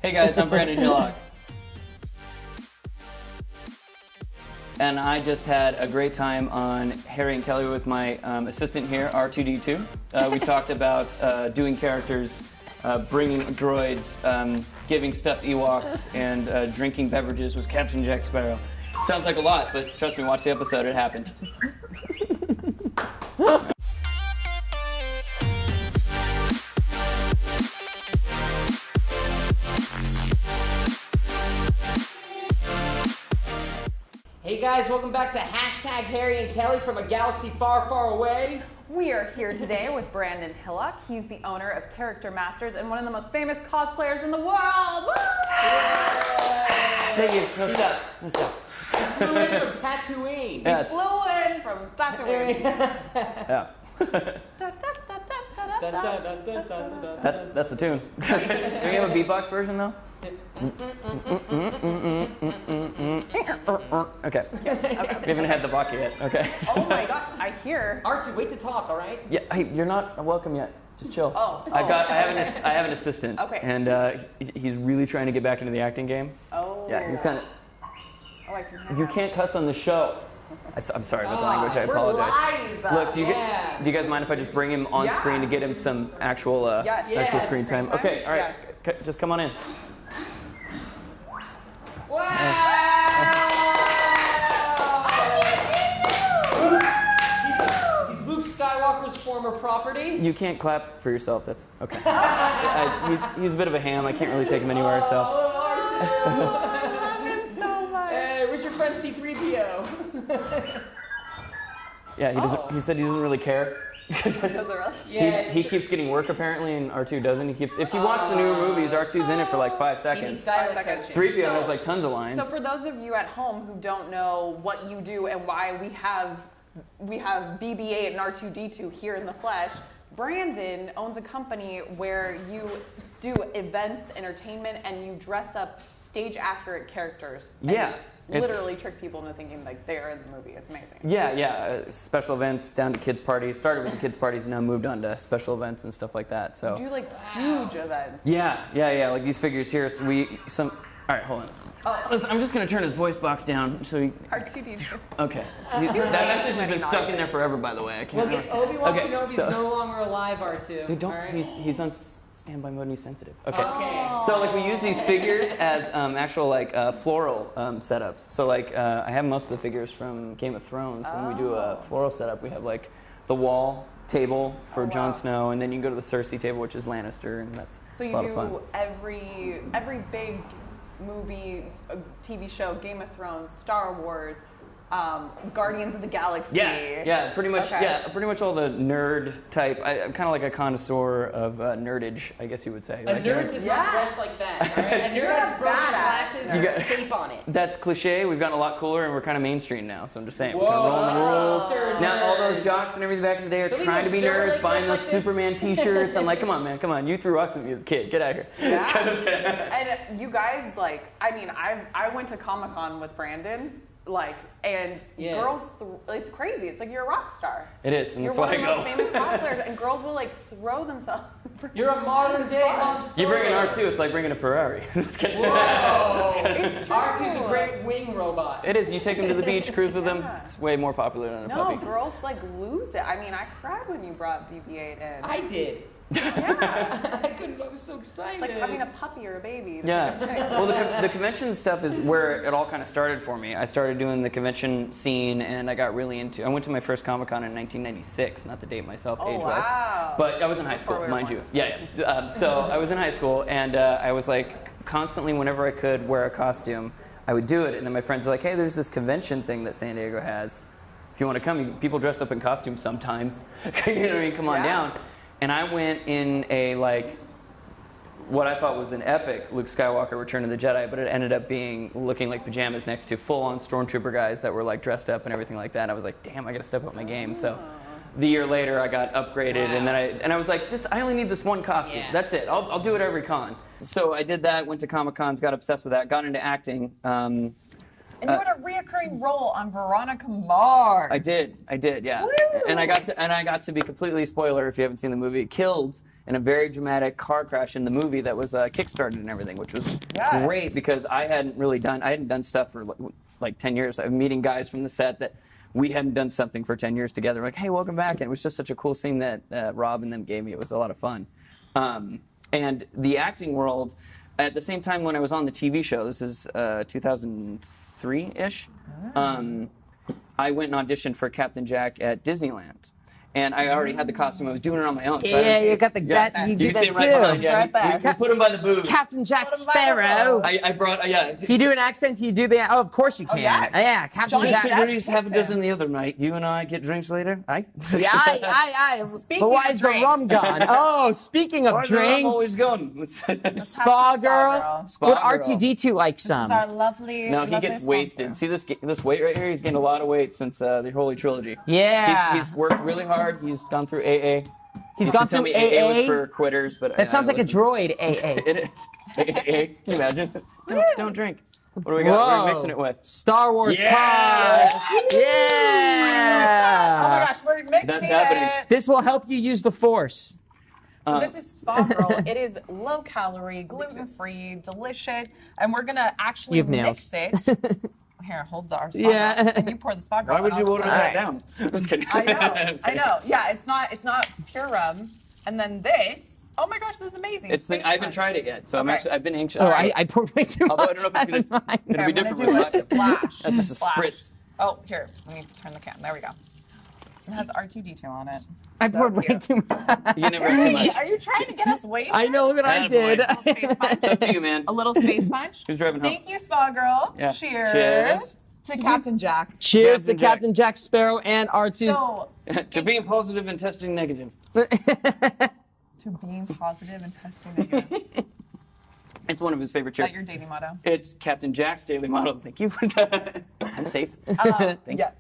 Hey guys, I'm Brandon Hillock. And I just had a great time on Harry and Kelly with my assistant here, R2D2. We talked about doing characters, bringing droids, giving stuffed Ewoks, and drinking beverages with Captain Jack Sparrow. Sounds like a lot, but trust me, watch the episode, it happened. Hey guys, welcome back to Hashtag Harry and Kelly from a galaxy far, far away. We are here today with Brandon Hillock. He's the owner of Character Masters and one of the most famous cosplayers in the world. Woo! Thank you. No, stop. No, stop. Flew in from Tatooine. Yeah, Flew in from Tatooine. yeah. That's the tune. Do we have a beatbox version though? Okay. We haven't had the vodka yet. Okay. Oh my gosh, I hear. R2, wait to talk, all right? Yeah. Hey, you're not welcome yet. Just chill. Oh. I have an assistant. Okay. And he's really trying to get back into the acting game. Oh. Yeah. He's kind of. Oh, I can You can't cuss on the show. I'm sorry about the language. I apologize. We're live. Look, do you guys mind if I just bring him on screen to get him some actual actual screen time? Okay. All right. Yeah. Just come on in. He's Luke Skywalker's former property. You can't clap for yourself. That's okay. He's a bit of a ham. I can't really take him anywhere. So. I love him so much. Hey, where's your friend C-3PO? Yeah, he doesn't. He said he doesn't really care. Does it really? Yeah. He keeps getting work apparently, and R2 doesn't. He keeps. If you watch the new movies, R2's in it for like 5 seconds. 5 seconds. 3PO has like tons of lines. So for those of you at home who don't know what you do and why we have BB-8 and R2D2 here in the flesh, Brandon owns a company where you do events, entertainment, and you dress up stage-accurate characters. And Yeah. literally trick people into thinking like they're in the movie. It's amazing. Yeah. Some events down to kids' parties. Started with the kids' parties and now moved on to special events and stuff like that. So. You do like huge events. Yeah. Like these figures here. So All right, hold on. Oh. Listen, I'm just gonna turn his voice box down so he. R2D2. Okay. That message has been stuck in there forever, by the way. I can't. Look, Obi-Wan Okay, Kenobi's so- no longer alive, R2. Dude, don't. all right? He's on standby mode and he's sensitive. Okay. Okay. So like we use these figures as actual like floral setups. So like I have most of the figures from Game of Thrones. When we do a floral setup, we have like the wall table for Jon Snow, and then you can go to the Cersei table, which is Lannister, and that's So it's you a lot of fun. do every big movie, TV show, Game of Thrones, Star Wars, Guardians of the Galaxy. Yeah, pretty much. Okay. Yeah, pretty much all the nerd type. I'm kind of like a connoisseur of nerdage, I guess you would say. A Like, nerd does not dress like that, all right? A nerd has broken glasses You with got- tape on it. That's cliche. We've gotten a lot cooler, and we're kind of mainstream now. So I'm just saying, we're kind Whoa, of rolling the rules. hipster Now all those nerds. jocks and everything back in the day are Don't we trying to be know Sarah nerds, like buying dress those like this? Superman T-shirts. I'm like, come on, man, come on. You threw rocks at me as a kid. Get out of here. Yeah. And you guys, like, I mean, I went to Comic-Con with Brandon, like, and girls, it's crazy. It's like you're a rock star. It is, and You're that's one why of I the go. most famous cosplayers, and girls will like throw themselves. You're a modern day Han Solo. You bring an R2, it's like bringing a Ferrari. It's true. R2's a great wing robot. It is. You take them to the beach, cruise with them. Yeah. It's way more popular than a No, puppy. girls like lose it. I mean, I cried when you brought BB-8 in. I did. Yeah. I couldn't. I was so excited. It's like having a puppy or a baby. Yeah. Well, the convention stuff is where it all kind of started for me. I started doing the convention scene, and I got really into. I went to my first Comic-Con in 1996. Not to date myself age-wise, Wow. but I was in high Before school, we were mind born. you. Yeah. So I was in high school, and I was like constantly, whenever I could wear a costume, I would do it. And then my friends were like, "Hey, there's this convention thing that San Diego has. If you want to come, people dress up in costumes sometimes. You know what I mean? Come on down." And I went in a what I thought was an epic Luke Skywalker Return of the Jedi, but it ended up looking like pajamas next to full-on stormtrooper guys that were like dressed up and everything like that. I was like, damn, I got to step up my game. So the year later, I got upgraded, and then I was like, I only need this one costume. Yeah. That's it. I'll do it every con. So I did that. Went to Comic Cons, got obsessed with that, got into acting. And you had a reoccurring role on Veronica Mars. I did, yeah. Woo! And I got to be completely spoiler if you haven't seen the movie, killed in a very dramatic car crash in the movie that was kickstarted and everything, which was great because I hadn't done stuff for like 10 years. I'm meeting guys from the set that we hadn't done something for 10 years together. Like, hey, welcome back. And it was just such a cool scene that Rob and them gave me. It was a lot of fun. And the acting world, at the same time when I was on the TV show, this is 2003-ish, I went and auditioned for Captain Jack at Disneyland. And I already had the costume. I was doing it on my own. Yeah, you got the that. you do You that can too. see it right behind. Yeah, Right there. we put him by the boobs. It's Captain Jack Put 'em by the Sparrow. I brought, yeah. If you do an accent, you do the. Oh, of course you can. yeah. Captain Johnny Jack. Depp. Degrees have a dozen the other night. You and I get drinks later. Aye. Yeah, aye. Speaking But why of is the drinks. rum gone? Oh, speaking of I'm drinks, always going. Spa girl. Spa Would girl. R2D2 like This some? is our lovely. No, he lovely gets wasted. sponsor. See this weight right here? He's gained a lot of weight since the Holy Trilogy. Yeah. He's worked really hard. He's gone through AA. He's Used gone to tell through me AA was AA. for quitters, but That sounds like a listen. droid. AA. AA. Can you imagine? Don't drink. What do we got? What are we mixing it with? Star Wars Yeah! pod. Yeah. Oh my gosh, we're mixing That's happening. it. This will help you use the Force. So this is Spa Girl. It is low calorie, gluten free, delicious, and we're gonna actually You have mix nails. it. Here, hold our Spa Yeah. Girl, and you pour the Spa Girl. Why would and you I'll water pour that it. down? Just kidding. I know. Yeah, it's not pure rum. And then this. Oh my gosh, this is amazing. It's the, I haven't tried it yet, so Okay. I've been anxious. Oh, I poured way too Although I much. don't know if it's gonna, Mine. it'll Here, be I'm gonna different with do a vodka. splash. That's just a Splash. spritz. Oh, here. Let me turn the can. There we go. It has R2D2 on it. I So poured way cute. too much. You can never have too much. Are you trying to get us wasted? I know what I Attaboy. did. A little space punch. It's up to you, man. A little space punch. Who's driving home? Thank you, Spa Girl. Yeah. Cheers. Cheers. To Captain Jack. Cheers to Captain Jack. Captain Jack Sparrow and R2. So, To being positive and testing negative. to being positive and testing negative. It's one of his favorite Is that cheers. your dating motto? It's Captain Jack's daily motto. Thank you. I'm safe. Yeah.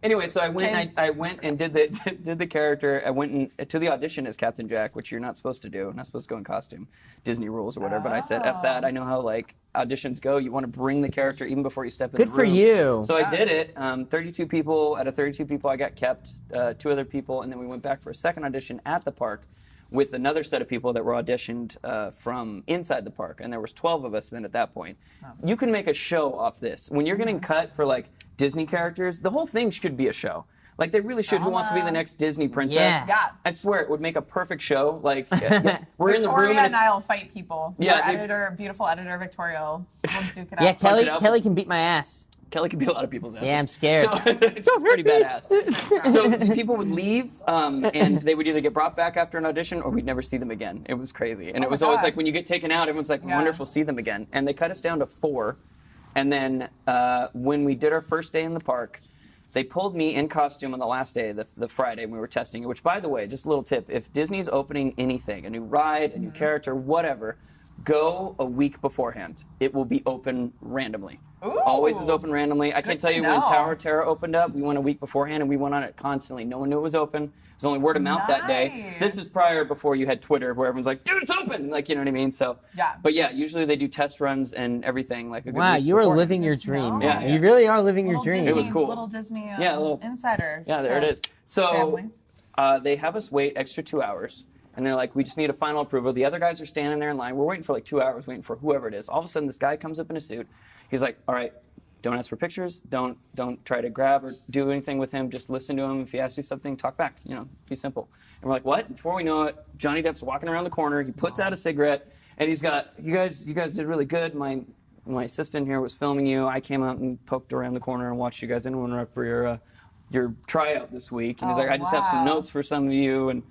Anyway, so I went. Kids. I went and did the character. I went to the audition as Captain Jack, which you're not supposed to do. You're not supposed to go in costume, Disney rules or whatever. But I said, "F that." I know how auditions go. You want to bring the character even before you step in Good the for room. you. So I did it. 32 people. Out of 32 people, I got kept. 2 other people, and then we went back for a second audition at the park with another set of people that were auditioned from inside the park, and there was 12 of us then at that point. You can make a show off this. When you're getting cut for like Disney characters, the whole thing should be a show. Like they really should. Who wants to be the next Disney princess? Yeah. I swear it would make a perfect show. Like we're in the room Victoria and and I'll fight people. Yeah, Our they- editor, beautiful editor Victoria, will duke it Yeah, out. Kelly. it out. Kelly can beat my ass. Kelly could be a lot of people's asses. Yeah, I'm scared. So it's pretty badass. So people would leave, and they would either get brought back after an audition, or we'd never see them again. It was crazy, and it was always God. like when you get taken out, everyone's like, Yeah. "Wonderful, see them again." And they cut us down to 4, and then when we did our first day in the park, they pulled me in costume on the last day, the Friday, when we were testing it. Which, by the way, just a little tip: if Disney's opening anything, a new ride, a new character, whatever. Go a week beforehand. It will be open randomly. Ooh. Always is open randomly. I can't tell to you when know. Tower of Terror opened up. We went a week beforehand and we went on it constantly. No one knew it was open. It was only word of mouth that day. Nice. This is prior before you had Twitter where everyone's like, dude, it's open. Like, you know what I mean? So, Yeah. But yeah, usually they do test runs and everything. Like a good Wow, week you are beforehand. living your Good to dream, know. man. Yeah, You really are living your Little dream. Disney, It was cool. Little Disney Yeah, a little- insider. Yeah, there it to is. So families. they have us wait extra 2 hours. And they're like, we just need a final approval. The other guys are standing there in line. We're waiting for like 2 hours, waiting for whoever it is. All of a sudden, this guy comes up in a suit. He's like, all right, don't ask for pictures. Don't try to grab or do anything with him. Just listen to him. If he asks you something, talk back. You know, be simple. And we're like, what? Before we know it, Johnny Depp's walking around the corner. He puts out a cigarette, and he's got, you guys did really good. My assistant here was filming you. I came out and poked around the corner and watched you guys interrupt for your tryout this week. And he's Oh, like, I just have some wow. notes for some of you, and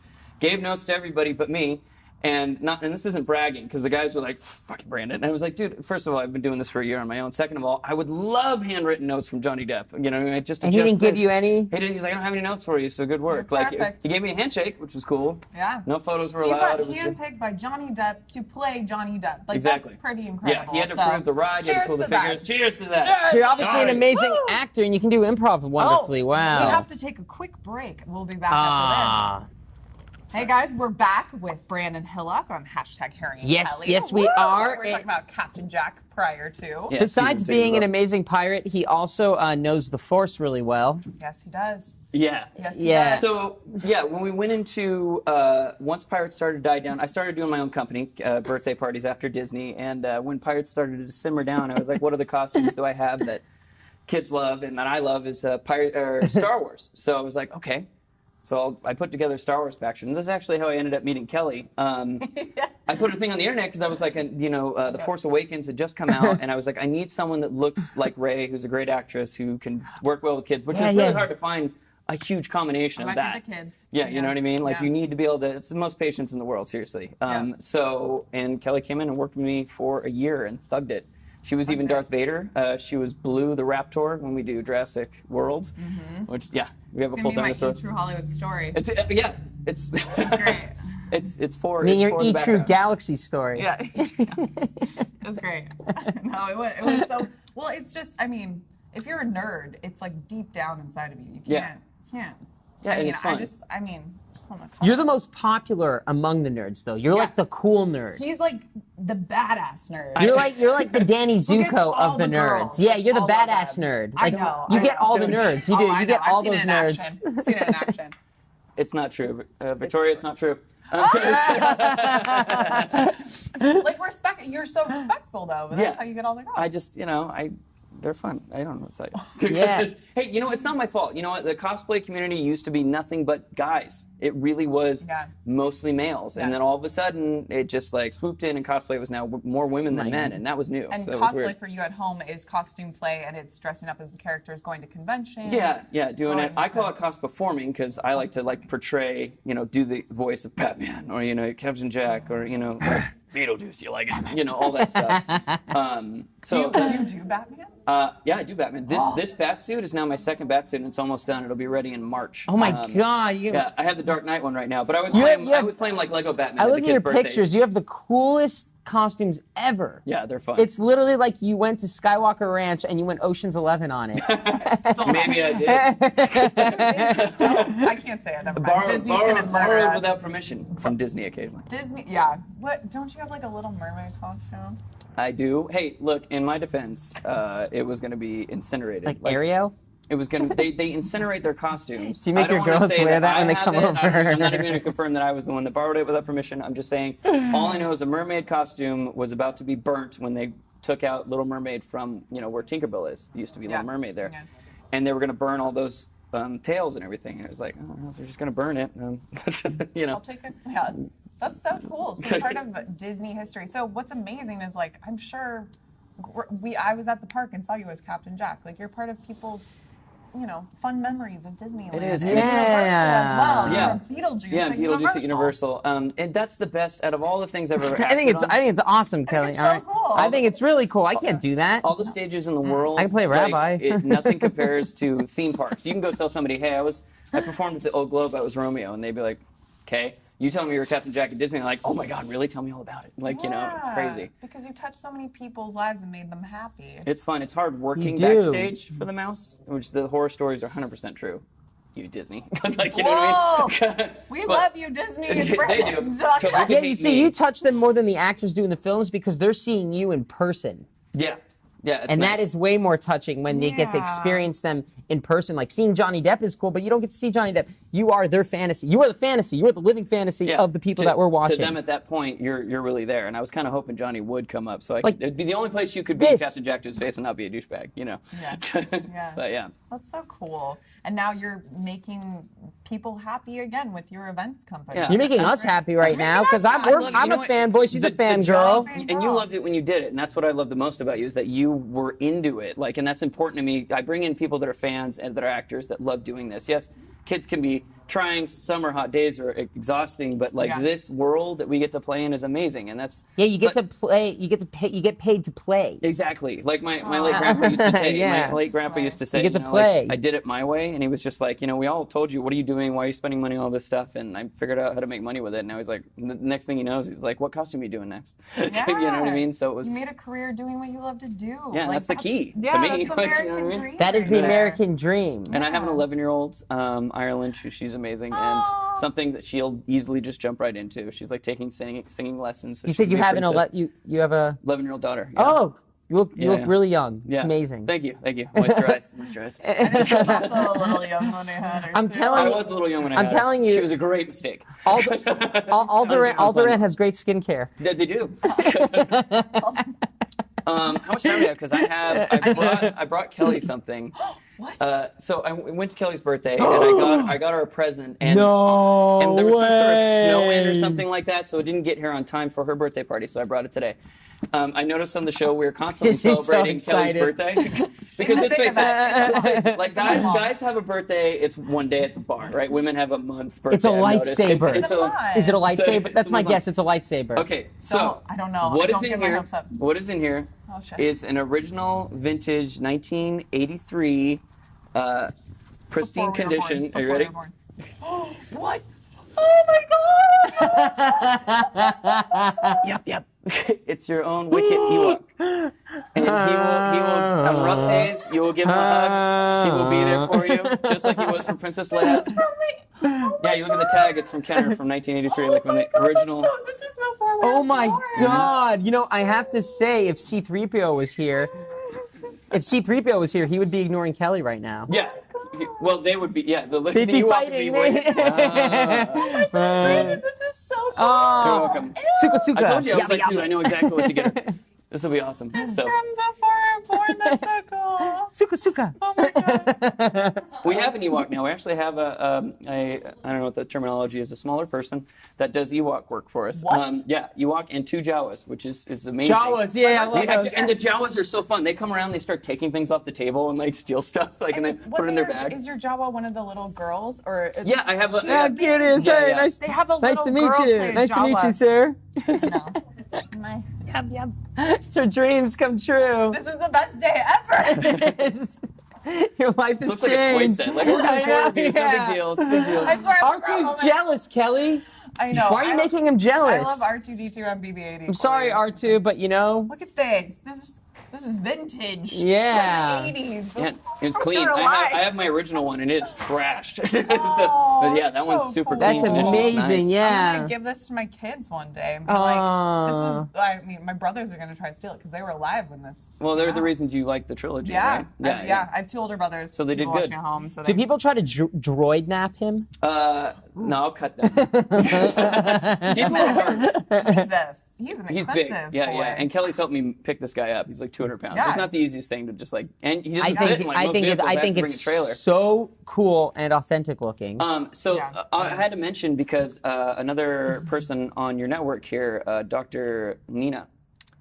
gave notes to everybody but me. And this isn't bragging, because the guys were like, fucking Brandon. And I was like, dude, first of all, I've been doing this for a year on my own. Second of all, I would love handwritten notes from Johnny Depp. You know, and And he didn't give you any? He didn't. He's like, I don't have any notes for you, so good work. You're Like, perfect. he gave me a handshake, which was cool. Yeah. No photos were So you allowed. got It was good. handpicked by Johnny Depp to play Johnny Depp. Like, Exactly. that's pretty Yeah, incredible. he had to So, prove the ride, he had to cheers pull the to that. figures. Cheers to that. So you're obviously an Alright. amazing Woo! actor, and you can do improv wonderfully. Oh, wow. We have to take a quick break. We'll be back after Ah. Hey guys, we're back with Brandon Hillock on #HarryandKelly. Yes, we are. We're talking about Captain Jack prior to. Yeah, Besides Steven being Taylor's an up. amazing pirate, he also knows the Force really well. Yes, he does. Yeah. Yes, he Yeah. does. So, when we went into, once Pirates started to die down, I started doing my own company, birthday parties after Disney, and when Pirates started to simmer down, I was like, what other costumes do I have that kids love and that I love is Star Wars. So I was like, okay. So I put together a Star Wars faction. This is actually how I ended up meeting Kelly. I put a thing on the internet because I was like, The Force Awakens had just come out, and I was like, I need someone that looks like Rey, who's a great actress, who can work well with kids, which is really hard to find a huge combination of that. The kids. Yeah, you know what I mean? Like, Yeah. you need to be able to, it's the most patience in the world, seriously. And Kelly came in and worked with me for a year and thugged it. She was even Darth Vader. She was Blue the Raptor when we do Jurassic World, which, we have a It's full gonna be dinosaur. my True Hollywood story. It's It's great. it's for I mean, it's your for the E-True background. Galaxy story. Yeah. It was great. No, it was so, well, it's just, I mean, if you're a nerd, it's like deep down inside of you. You can't. Yeah, I and mean, it's fun. I just want to You're the most popular among the nerds, though. You're like Yes. the cool nerd. He's like the badass nerd. You're like the Danny gets Zuko all of the the nerds. girls. Yeah, you're the All of badass them. nerd. I Like know, you I get know. all the Don't- nerds. You do. I You know. get all I've seen those it in nerds. action. I've seen it in action. It's not true. Victoria, it's not true. Like you're so respectful though, but that's Yeah. how you get all the girls. I just, they're fun. I don't know what to tell you. Yeah. Hey, it's not my fault. You know what? The cosplay community used to be nothing but guys. It really was Yeah. mostly males. And Yeah. then all of a sudden, it just like swooped in and cosplay was now more women than men. And that was new. And so it was cosplay weird. for you at home is costume play, and it's dressing up as the characters, going to conventions. Yeah, doing it. I call to- it cos performing because I like to portray, do the voice of Batman or Captain Jack or like Beetlejuice. You like it, all that stuff. Do you do Batman? Yeah, I do Batman. This bat suit is now my second bat suit, and it's almost done. It'll be ready in March. Oh my God! Yeah, I have the Dark Knight one right now, but I was You playing. have- I was playing like Lego Batman. I at look the at your kids' birthdays. pictures. You have the coolest costumes ever. Yeah, they're fun. It's literally like you went to Skywalker Ranch and you went Ocean's 11 on it. Maybe I did. I can't say it. Never mind. Disney's gonna murder Borrowed us. without permission from Disney occasionally. Disney, yeah. What? Don't you have like a Little Mermaid costume? I do. Hey, look. In my defense, it was going to be incinerated. Like Ariel? It was going to. They incinerate their costumes. Do you make I don't your wanna girls say wear that I when they have come it. over? I'm not even going to confirm that I was the one that borrowed it without permission. I'm just saying. All I know is a mermaid costume was about to be burnt when they took out Little Mermaid from where Tinkerbell is. It used to be Little Mermaid there, Yeah. and they were going to burn all those tails and everything. And it was like, I don't know if they're just going to burn it. I'll take it. Yeah, that's so cool. So part of Disney history. So what's amazing is like I'm sure I was at the park and saw you as Captain Jack. Like you're part of people's fun memories of Disneyland. It is. And And it's it's- Universal as well. Yeah. You're Beetlejuice. Yeah, at Beetlejuice at Universal. And that's the best out of all the things I've ever I think acted on. it's awesome, Kelly. it's all so right. cool. I think it's really cool. I can't do that. All the stages in the world. I can play Rabbi. Nothing compares to theme parks. You can go tell somebody, hey, I performed at the Old Globe. I was Romeo, and they'd be like, okay. You tell me you're Captain Jack at Disney, and like, oh my God, really? Tell me all about it. It's crazy. Because you touched so many people's lives and made them happy. It's fun. It's hard working You do. backstage for the mouse, which the horror stories are 100% true. You Disney, like you know what I mean? We But- love you, Disney. They do. Brandon's So talking you about- can Yeah, hate you see, me. you touch them more than the actors do in the films because they're seeing you in person. Yeah. It's And nice. that is way more touching when they get to Yeah. experience them in person. Like seeing Johnny Depp is cool, but you don't get to see Johnny Depp. You are their fantasy. You are the fantasy. You are the living fantasy Yeah. of the people that we're watching. To them at that point, you're really there. And I was kind of hoping Johnny would come up, so it'd be the only place you could be this. Captain Jack to his face and not be a douchebag, Yeah. Yeah. But yeah. That's so cool. And now you're making people happy again with your events company. Yeah. You're making us happy right now because I'm I love it. a You know what? fanboy. She's a The fangirl. job- Fangirl. and you loved it when you did it, and that's what I love the most about you is that you were into it. And that's important to me. I bring in people that are fans and that are actors that love doing this. Yes, kids can be trying. Summer hot days are exhausting, but Yeah. this world that we get to play in is amazing, and that's Yeah, you get but- to play. You get to pay. You get paid to play. Exactly. Like my late grandpa used to say. Yeah. My late grandpa used to say. You get to like, play. I did it my way, and he was just like, we all told you, what are you doing? Why are you spending money on all this stuff? And I figured out how to make money with it. And now he's like, the next thing he knows, he's like, what costume are you doing next? Yeah. You know what I mean? So it was. You made a career doing what you love to do. Yeah, that's the key to Yeah, me. that's the Like, you know American what I mean? dream. That is the right there. American dream. And I have an 11-year-old, Ireland. She's she's amazing and something that she'll easily just jump right into. She's like taking singing lessons. So You said you have you have a 11-year-old daughter. Yeah. Oh, you look really young. Yeah. It's amazing. Thank you. Moisturize. She was also a little young when I had her. I'm too. telling I you, was a little young when I had her. telling you- She was a great mistake. Alderaan has great skincare. They do. How much time do we have? Because I brought Kelly something. What? So I went to Kelly's birthday and I got her a present and No and there was some sort of snow in or way. something like that, so it didn't get here on time for her birthday party. So I brought it today. I noticed on the show we were constantly She's so celebrating Kelly's excited. birthday because let's face it, like guys have a birthday. It's one day at the bar, right? Women have a month birthday. It's a I've noticed. lightsaber. It's a month. Is it a lightsaber? it's That's a my month. guess. It's a lightsaber. Okay, so I don't know. What Don't is get in my here? hopes up. What is in here Oh, shit. is an original vintage 1983 pristine Before we were condition. born. Are you Before ready? we were born. What? Oh my god! Yep. It's your own wicked Hillock. And he will, on rough days, you will give him a hug. He will be there for you, just like he was for Princess Leia. Yeah, you look at the tag, it's from Kenner from 1983, like when the original. This is before we Oh were my born. God! You know, I have to say, if C-3PO was here, he would be ignoring Kelly right now. Yeah. Well, they would be, yeah. The They'd be Ewok would fighting. Brandon, this is so cool. You're Oh, welcome. Suka Suka. I told you, I was Yabba, like, dude, yabba. I know exactly what to get her. This will be awesome. So From before we were born. That's so cool. Suka Suka. Oh my god. we have an Ewok now. We actually have I don't know what the terminology is, a smaller person that does Ewok work for us. What? Yeah, Ewok and 2 Jawas, which is amazing. Jawas, yeah, I love We those. have and the Jawas are so fun. They come around, they start taking things off the table and like steal stuff, like and they put it in their bag. Is your Jawa one of the little girls, or? Yeah, I have a. Yeah, here it is. Yeah, Hey, yeah. nice. They have a Nice little to meet girl you. playing Nice to meet you, Jawa. sir. No. Yep. It's her dreams come true. This is the best day ever. Your life It has looks like a toy changed. set. Like we're doing toy reviews. No big deal. It's a big deal. I swear. I forgot all R2's my- jealous, Kelly. I know. Why are you I making him jealous? I love R2D2 and BB-8. I'm sorry, R2, but you know. Look at this. This is vintage. Yeah. It's from the 80s. Yeah, it was clean. They're I alive. have my original one, and it is trashed. Oh, but yeah, that that's one's so super cool. clean. That's condition. It's amazing, nice. yeah. I'm gonna give this to my kids one day. And be like, this was. I mean, my brothers are gonna try to steal it because they were alive when this. Well, they're came the out. reasons you like the trilogy, Yeah, right? yeah. I have 2 older brothers. So they did people good. watching at home. So Do they, people try to droid nap him? No, I'll cut that. He's a little hard. He's an He's expensive big. Yeah, boy. yeah. And Kelly's helped me pick this guy up. He's like 200 pounds. Yeah. It's not the easiest thing to just like, and he I doesn't fit think in like most vehicles. I have think to bring a it's trailer. so cool and authentic looking. So Yeah, I it had to is. mention because another person on your network here, Dr. Nina,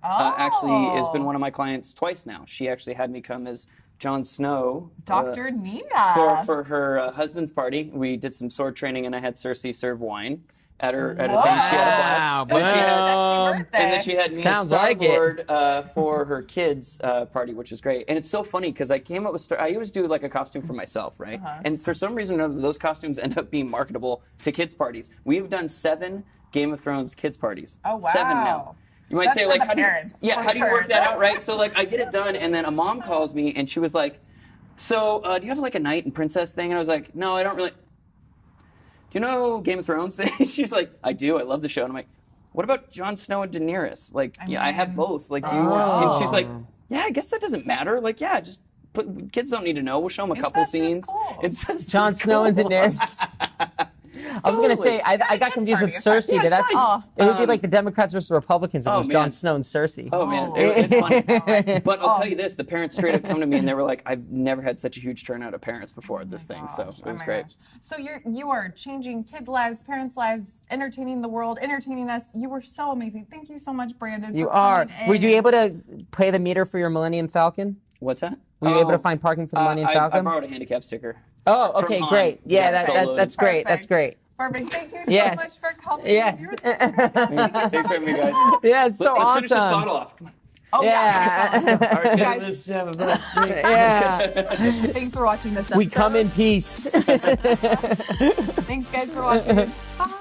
actually has been one of my clients twice now. She actually had me come as Jon Snow. Dr. Nina. For her husband's party. We did some sword training, and I had Cersei serve wine at her at a Whoa. thing. She had a Wow, blast. And she had, Sexy birthday. and then she had me Sounds as like it. Star-Lord for her kids' party, which was great. And it's so funny because I came up with I always do like a costume for myself, right? And for some reason or another, those costumes end up being marketable to kids' parties. We've done 7 Game of Thrones kids' parties. Oh, wow. 7 now. You might That's say for like, the how do you, parents, yeah, for how do you sure. work that out, right? So like, I get it done, and then a mom calls me, and she was like, "So, do you have like a knight and princess thing?" And I was like, "No, I don't really." Do you know Game of Thrones? She's like, "I do. I love the show." And I'm like, "What about Jon Snow and Daenerys? Like, I have mean- both. Like, do you want?" And she's like, "Yeah, I guess that doesn't matter. Like, yeah, just kids don't need to know. We'll show them a couple Incest is scenes." cool. Incest Jon is Snow and cool. Daenerys. I was gonna say I got kids' confused with party, it's fine. Cersei, Yeah, but it's that's fine. it would be like the Democrats versus the Republicans. If it Oh, was Jon man. Snow and Cersei. Oh man, Oh. it's funny. But I'll tell you this: the parents straight up come to me and they were like, "I've never had such a huge turnout of parents before at this thing." So it was great. So you are changing kids' lives, parents' lives, entertaining the world, entertaining us. You were so amazing. Thank you so much, Brandon. You for are. coming Were you in. able to pay the meter for your Millennium Falcon? What's that? Were you able to find parking for the Millennium I Falcon? borrowed a handicap sticker. Oh, from okay, Han. great. Yeah, Yeah, soloed. that's great. That's Perfect. great. Perfect. Thank you so Yes. much for coming. Yes. You're Thanks for having me, guys. Yeah, it's so Let's finish this awesome. bottle off. Come on. Oh, Yeah. All right, Guys. let's have a blessed drink. Yeah. Thanks for watching this episode. We come in peace. Thanks, guys, for watching. Bye.